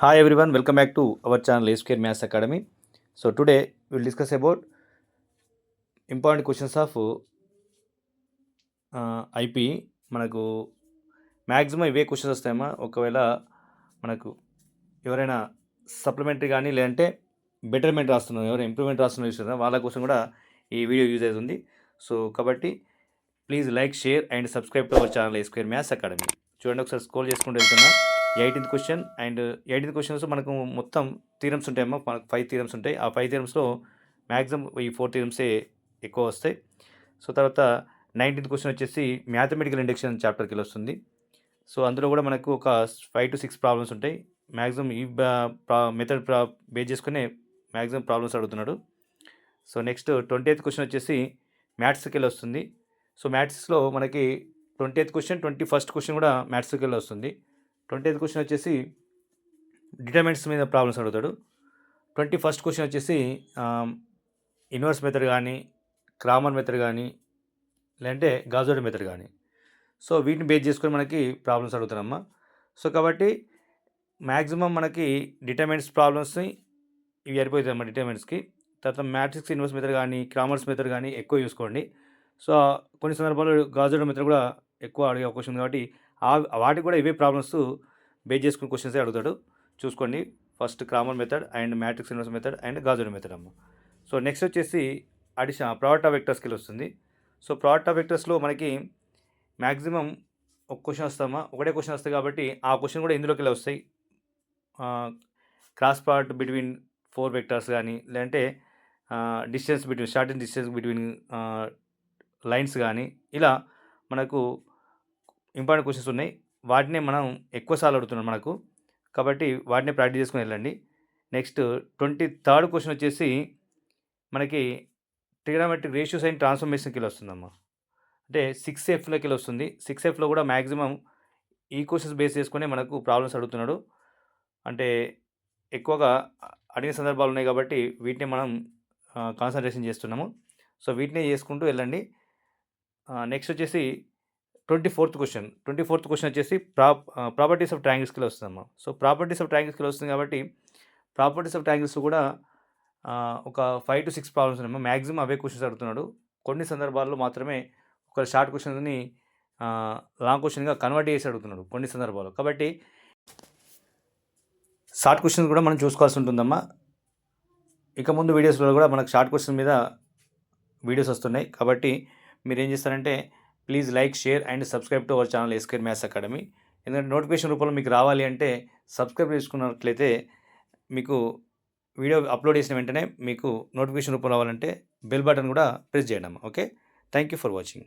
Hi everyone, welcome back to our channel A Square Maths Academy. So today we'll discuss about important questions of IP. మనకు maximum ఇవే questions వస్తాయమ్మా. ఒకవేళ మనకు ఎవరైనా supplementary కానీ లేదంటే betterment రాస్తున్నారు, ఎవరైనా ఇంప్రూవ్మెంట్ రాస్తున్నారు చూసారా, వాళ్ళ కోసం కూడా ఈ వీడియో యూజ్ అవుతుంది. సో కాబట్టి please like, share and subscribe to our channel A square maths academy. చూడండి, ఒకసారి స్క్రోల్ చేసుకుంటూ వెళ్తున్నా. 18th question and 18th questions మనకు మొత్తం థీరమ్స్ ఉంటాయమ్మా. మనకు 5 థీరమ్స్ ఉంటాయి. ఆ 5 థీరమ్స్లో మ్యాక్సిమం ఈ 4 థీరమ్సే ఎక్కువ వస్తాయి. సో తర్వాత 19th క్వశ్చన్ వచ్చేసి మ్యాథమెటికల్ ఇండక్షన్ చాప్టర్కి వస్తుంది. సో అందులో కూడా మనకు ఒక 5 to 6 ప్రాబ్లమ్స్ ఉంటాయి. మ్యాక్సిమం ఈ మెథడ్ బేస్ చేసుకునే మ్యాక్సిమం ప్రాబ్లమ్స్ అడుగుతున్నాడు. సో నెక్స్ట్ 20th క్వశ్చన్ వచ్చేసి మ్యాథ్స్కి వస్తుంది. సో మ్యాథ్స్లో మనకి 20th క్వశ్చన్ 21st క్వశ్చన్ కూడా మ్యాథ్స్కి వస్తుంది. 20th క్వశ్చన్ వచ్చేసి డిటర్మినెంట్స్ మీద ప్రాబ్లమ్స్ అడుగుతాడు. 21st క్వశ్చన్ వచ్చేసి ఇన్వర్స్ మెథడ్ కానీ, క్రామర్ మెథడ్ కానీ, లేదంటే గాజోడి మెథడ్ కానీ, సో వీటిని బేస్ చేసుకొని మనకి ప్రాబ్లమ్స్ అడుగుతారమ్మా. సో కాబట్టి మ్యాక్సిమం మనకి డిటర్మినెంట్స్ ప్రాబ్లమ్స్ని ఇవి సరిపోతాయమ్మా డిటర్మినెంట్స్కి. తర్వాత మ్యాట్రిక్స్ ఇన్వర్స్ మెథడ్ కానీ, క్రామర్స్ మెథడ్ కానీ ఎక్కువ చూసుకోండి. సో కొన్ని సందర్భాల్లో గాజోడి మెథడ్ కూడా ఎక్కువ అడిగే అవకాశం ఉంది. కాబట్టి వాటికి కూడా ఇవే ప్రాబ్లమ్స్ బేస్ చేసుకుని క్వశ్చన్సే అడుగుతాడు. చూసుకోండి, first Cramer method and matrix inverse method and గాజోడి మెథడ్ అమ్మ. సో నెక్స్ట్ వచ్చేసి ప్రోడక్ట్ ఆఫ్ వెక్టర్స్కి వస్తుంది. సో ప్రోడక్ట్ ఆఫ్ వెక్టర్స్లో మనకి మ్యాక్సిమం ఒక క్వశ్చన్ వస్తామా, ఒకటే క్వశ్చన్ వస్తాయి కాబట్టి ఆ క్వశ్చన్ కూడా ఇందులోకి వస్తాయి. క్రాస్ ప్రోడక్ట్ బిట్వీన్ 4 వెక్టర్స్ కానీ, లేదంటే షార్ట్ డిస్టెన్స్ బిట్వీన్ లైన్స్ కానీ, ఇలా మనకు ఇంపార్టెంట్ క్వశ్చన్స్ ఉన్నాయి. వాటినే మనం ఎక్కువసార్లు అడుగుతున్నాం మనకు, కాబట్టి వాటినే ప్రాక్టీస్ చేసుకుని వెళ్ళండి. నెక్స్ట్ 23rd క్వశ్చన్ వచ్చేసి మనకి ట్రిగనోమెట్రిక్ రేషియోస్ అండ్ ట్రాన్స్ఫర్మేషన్కి వస్తుందమ్మా. అంటే 6Fలోకి వస్తుంది. 6Fలో కూడా మ్యాక్సిమం ఈ క్వశ్చన్స్ బేస్ చేసుకుని మనకు ప్రాబ్లమ్స్ అడుగుతున్నాడు. అంటే ఎక్కువగా అడిగిన సందర్భాలు ఉన్నాయి కాబట్టి వీటిని మనం కాన్సన్ట్రేషన్ చేస్తున్నాము. సో వీటినే చేసుకుంటూ వెళ్ళండి. నెక్స్ట్ వచ్చేసి 24th క్వశ్చన్ వచ్చేసి ప్రాపర్టీస్ ఆఫ్ ట్రయాంగిల్స్కి వస్తుందమ్మా. సో ప్రాపర్టీస్ ఆఫ్ ట్రయాంగిల్స్కి వస్తుంది కాబట్టి ప్రాపర్టీస్ ఆఫ్ ట్రయాంగిల్స్ కూడా ఒక 5 to 6 ప్రాబ్లమ్స్ ఉన్నాయమ్మా. మ్యాక్సిమం అవే క్వశ్చన్స్ అడుగుతున్నాడు. కొన్ని సందర్భాల్లో మాత్రమే ఒక షార్ట్ క్వశ్చన్ని లాంగ్ క్వశ్చన్గా కన్వర్ట్ చేసి అడుగుతున్నాడు కొన్ని సందర్భాల్లో. కాబట్టి షార్ట్ క్వశ్చన్స్ కూడా మనం చూసుకోవాల్సి ఉంటుందమ్మా. ఇక ముందు వీడియోస్లో కూడా మనకు షార్ట్ క్వశ్చన్ మీద వీడియోస్ వస్తున్నాయి. కాబట్టి మీరు ఏం చేస్తారంటే please like, share and subscribe to our channel A square maths academy. ఎందుకంటే నోటిఫికేషన్ రూపంలో మీకు రావాలి అంటే సబ్స్క్రైబ్ చేసుకున్నట్లయితే మీకు వీడియో అప్లోడ్ చేసిన వెంటనే మీకు నోటిఫికేషన్ రూపంలో రావాలంటే బెల్ బటన్ కూడా ప్రెస్ చేయడం. Okay, thank you for watching.